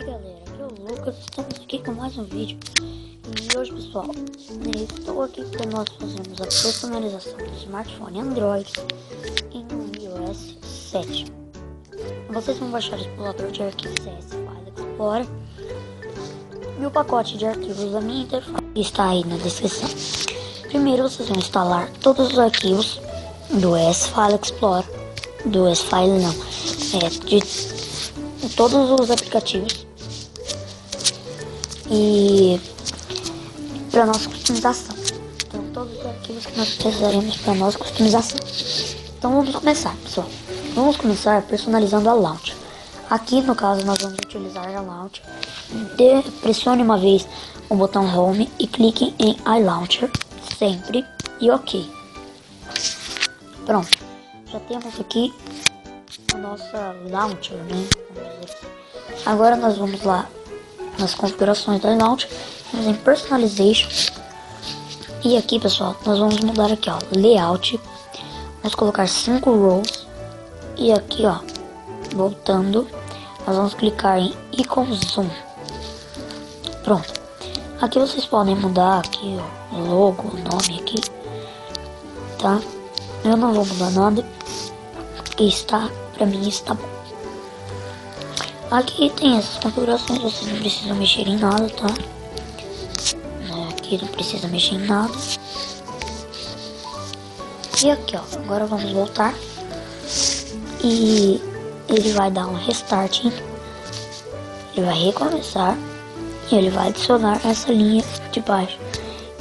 Galera, aqui é o Lucas, estamos aqui com mais um vídeo. E hoje, pessoal, estou aqui para nós fazermos a personalização do smartphone Android em um iOS 7. Vocês vão baixar o explorador de arquivos CS File Explorer e o pacote de arquivos da minha interface está aí na descrição. Primeiro vocês vão instalar todos os arquivos do ES File Explorer, do ES File não, de todos os aplicativos e para nossa customização. Então todos os arquivos que nós precisaremos para nossa customização. Então vamos começar, pessoal. Vamos começar personalizando a Launcher. Aqui no caso nós vamos utilizar a Launcher. Pressione uma vez o botão Home e clique em iLauncher sempre e OK. Pronto, já temos aqui a nossa Launcher, né? Agora nós vamos lá nas configurações da Launcher, vamos em Personalization e aqui, pessoal, nós vamos mudar aqui, ó, Layout. Vamos colocar 5 rows e aqui, ó, voltando, nós vamos clicar em Icon Zoom. Pronto. Aqui vocês podem mudar aqui, ó, o logo, o nome aqui, tá? Eu não vou mudar nada, porque pra mim está bom. Aqui tem essas configurações, vocês não precisam mexer em nada, tá? Aqui não precisa mexer em nada. E aqui, ó, agora vamos voltar. E ele vai dar um restart, ele vai recomeçar e ele vai adicionar essa linha de baixo.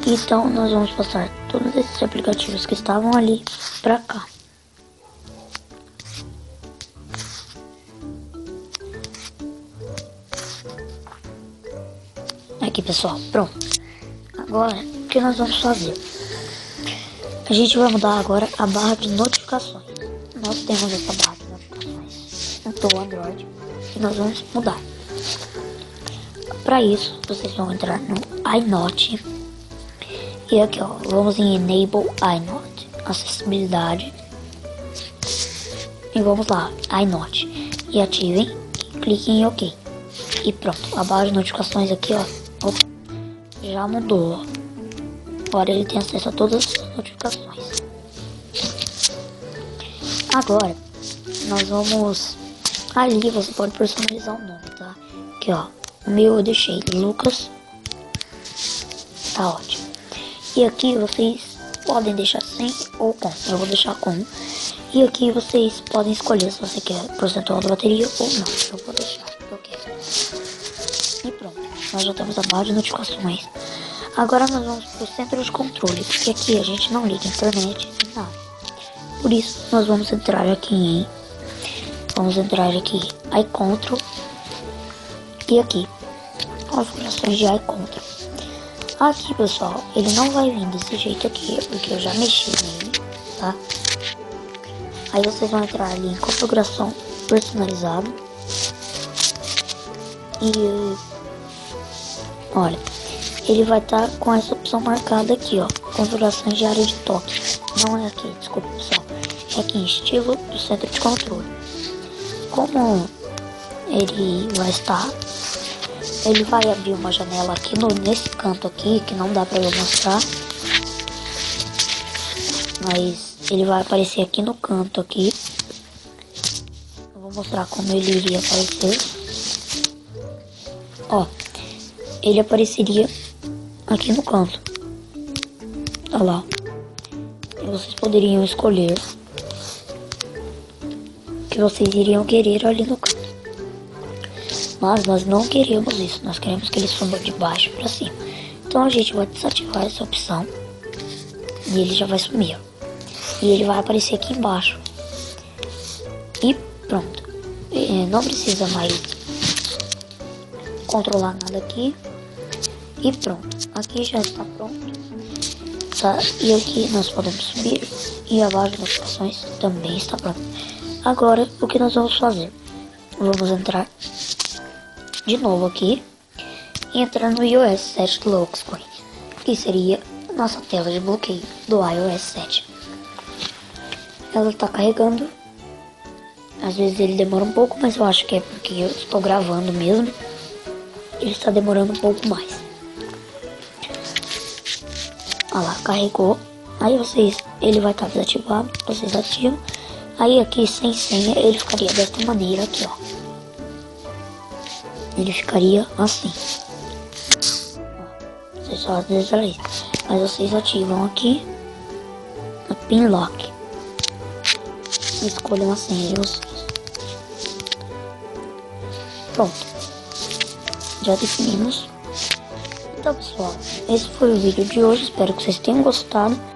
Então nós vamos passar todos esses aplicativos que estavam ali pra cá. Aqui, pessoal, pronto. Agora o que nós vamos fazer? A gente vai mudar agora a barra de notificações. Nós temos essa barra de notificações no Android e nós vamos mudar. Para isso, vocês vão entrar no iNote e aqui, ó, vamos em Enable iNote, acessibilidade, e vamos lá, iNote, e ativem, e cliquem em OK. E pronto, a barra de notificações aqui, ó, já mudou. Agora ele tem acesso a todas as notificações. Agora nós vamos ali, você pode personalizar o nome, tá? Aqui, ó, o meu eu deixei Lucas, tá ótimo. E aqui vocês podem deixar sem ou com, eu vou deixar com. E aqui vocês podem escolher se você quer percentual da bateria ou não. Eu vou deixar, eu quero. E pronto, nós já temos a barra de notificações. Agora nós vamos para o centro de controle, porque aqui a gente não liga internet nem nada. Por isso nós vamos entrar aqui iControl e aqui configurações de iControl. Aqui, pessoal, ele não vai vir desse jeito aqui, porque eu já mexi nele, tá? Aí vocês vão entrar ali em configuração personalizada e olha, ele vai estar com essa opção marcada aqui, ó, configurações de área de toque. Não é aqui, desculpa, pessoal, é aqui em estilo do centro de controle. Como ele vai abrir uma janela aqui nesse canto aqui, que não dá pra eu mostrar, mas ele vai aparecer aqui no canto aqui. Eu vou mostrar como ele iria aparecer. Ó, ele apareceria aqui no canto. Olha lá. E vocês poderiam escolher o que vocês iriam querer ali no canto. Mas nós não queremos isso. Nós queremos que ele suba de baixo para cima. Então a gente vai desativar essa opção. E ele já vai sumir. E ele vai aparecer aqui embaixo. E pronto. Não precisa mais controlar nada aqui. E pronto, aqui já está pronto, tá? E aqui nós podemos subir e a barra de notificações também está pronta. Agora o que nós vamos fazer? Vamos entrar de novo aqui e entrar no iOS 7 Lock Screen, que seria a nossa tela de bloqueio do iOS 7. Ela está carregando, às vezes ele demora um pouco, mas eu acho que é porque eu estou gravando mesmo. ele está demorando um pouco mais. Olha lá, carregou. Aí ele vai estar desativado, vocês ativam. Aí aqui sem senha ele ficaria desta maneira aqui, ó. Ele ficaria assim. Ó, vocês só deslizam. Mas vocês ativam aqui a pin lock. Escolham a senha de vocês. Pronto. Já definimos. Então pessoal, esse foi o vídeo de hoje. Espero que vocês tenham gostado.